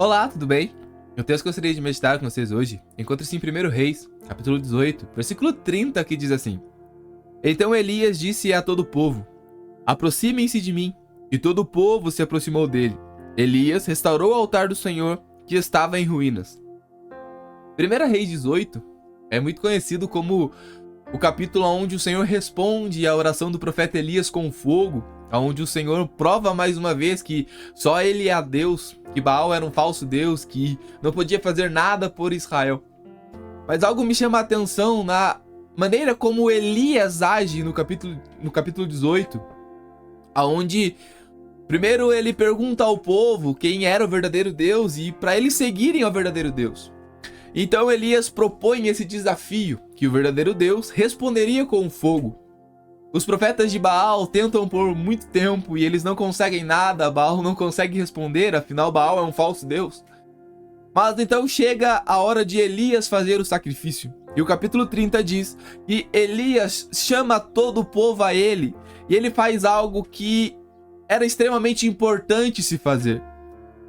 Olá, tudo bem? O texto que eu gostaria de meditar com vocês hoje encontra-se em 1 Reis, capítulo 18, versículo 30, que diz assim: Então Elias disse a todo o povo: Aproximem-se de mim. E todo o povo se aproximou dele. Elias restaurou o altar do Senhor, que estava em ruínas. 1 Reis 18 é muito conhecido como o capítulo onde o Senhor responde à oração do profeta Elias com fogo, onde o Senhor prova mais uma vez que só ele é a Deus, que Baal era um falso Deus, que não podia fazer nada por Israel. Mas algo me chama a atenção na maneira como Elias age no capítulo 18, onde primeiro ele pergunta ao povo quem era o verdadeiro Deus e para eles seguirem ao verdadeiro Deus. Então Elias propõe esse desafio, que o verdadeiro Deus responderia com fogo. Os profetas de Baal tentam por muito tempo e eles não conseguem nada, Baal não consegue responder, afinal Baal é um falso Deus. Mas então chega a hora de Elias fazer o sacrifício. E o capítulo 30 diz que Elias chama todo o povo a ele e ele faz algo que era extremamente importante se fazer.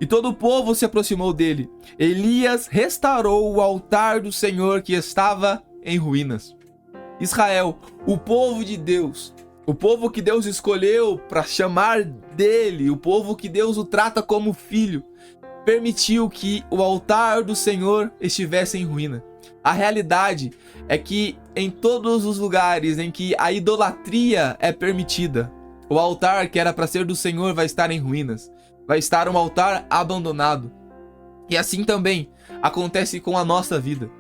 E todo o povo se aproximou dele. Elias restaurou o altar do Senhor que estava em ruínas. Israel, o povo de Deus, o povo que Deus escolheu para chamar dele, o povo que Deus o trata como filho, permitiu que o altar do Senhor estivesse em ruína. A realidade é que em todos os lugares em que a idolatria é permitida, o altar que era para ser do Senhor vai estar em ruínas, vai estar um altar abandonado. E assim também acontece com a nossa vida.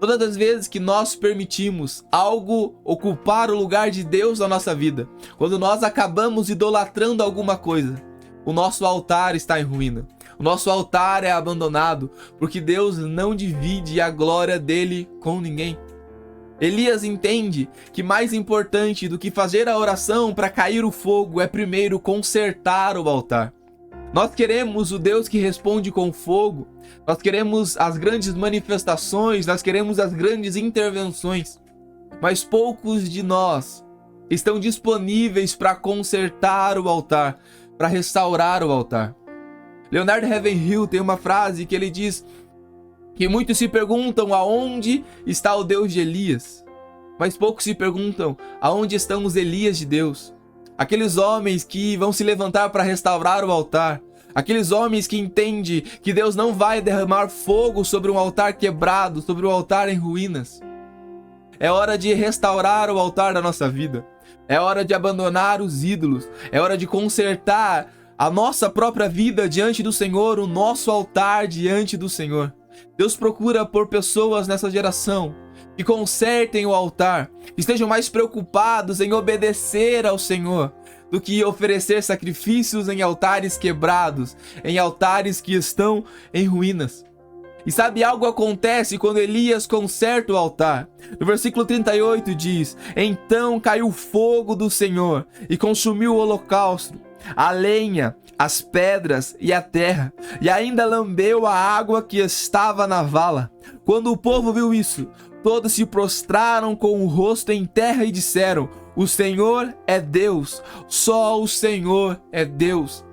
Todas as vezes que nós permitimos algo ocupar o lugar de Deus na nossa vida, quando nós acabamos idolatrando alguma coisa, o nosso altar está em ruína. O nosso altar é abandonado, porque Deus não divide a glória dele com ninguém. Elias entende que mais importante do que fazer a oração para cair o fogo é primeiro consertar o altar. Nós queremos o Deus que responde com fogo, nós queremos as grandes manifestações, nós queremos as grandes intervenções, mas poucos de nós estão disponíveis para consertar o altar, para restaurar o altar. Leonard Ravenhill tem uma frase que ele diz que muitos se perguntam aonde está o Deus de Elias, mas poucos se perguntam aonde estão os Elias de Deus. Aqueles homens que vão se levantar para restaurar o altar. Aqueles homens que entendem que Deus não vai derramar fogo sobre um altar quebrado, sobre um altar em ruínas. É hora de restaurar o altar da nossa vida. É hora de abandonar os ídolos. É hora de consertar a nossa própria vida diante do Senhor, o nosso altar diante do Senhor. Deus procura por pessoas nessa geração que consertem o altar, que estejam mais preocupados em obedecer ao Senhor do que oferecer sacrifícios em altares quebrados, em altares que estão em ruínas. E sabe, algo acontece quando Elias conserta o altar. No versículo 38 diz: Então caiu fogo do Senhor e consumiu o holocausto, a lenha, as pedras e a terra, e ainda lambeu a água que estava na vala. Quando o povo viu isso, todos se prostraram com o rosto em terra e disseram: O Senhor é Deus, só o Senhor é Deus.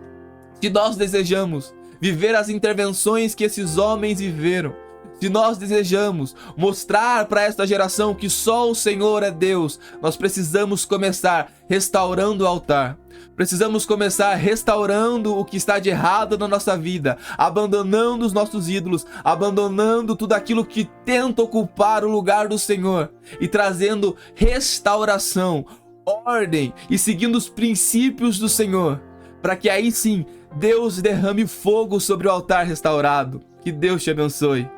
Se nós desejamos viver as intervenções que esses homens viveram, se nós desejamos mostrar para esta geração que só o Senhor é Deus, nós precisamos começar restaurando o altar. Precisamos começar restaurando o que está de errado na nossa vida, abandonando os nossos ídolos, abandonando tudo aquilo que tenta ocupar o lugar do Senhor e trazendo restauração, ordem e seguindo os princípios do Senhor, para que aí sim Deus derrame fogo sobre o altar restaurado. Que Deus te abençoe.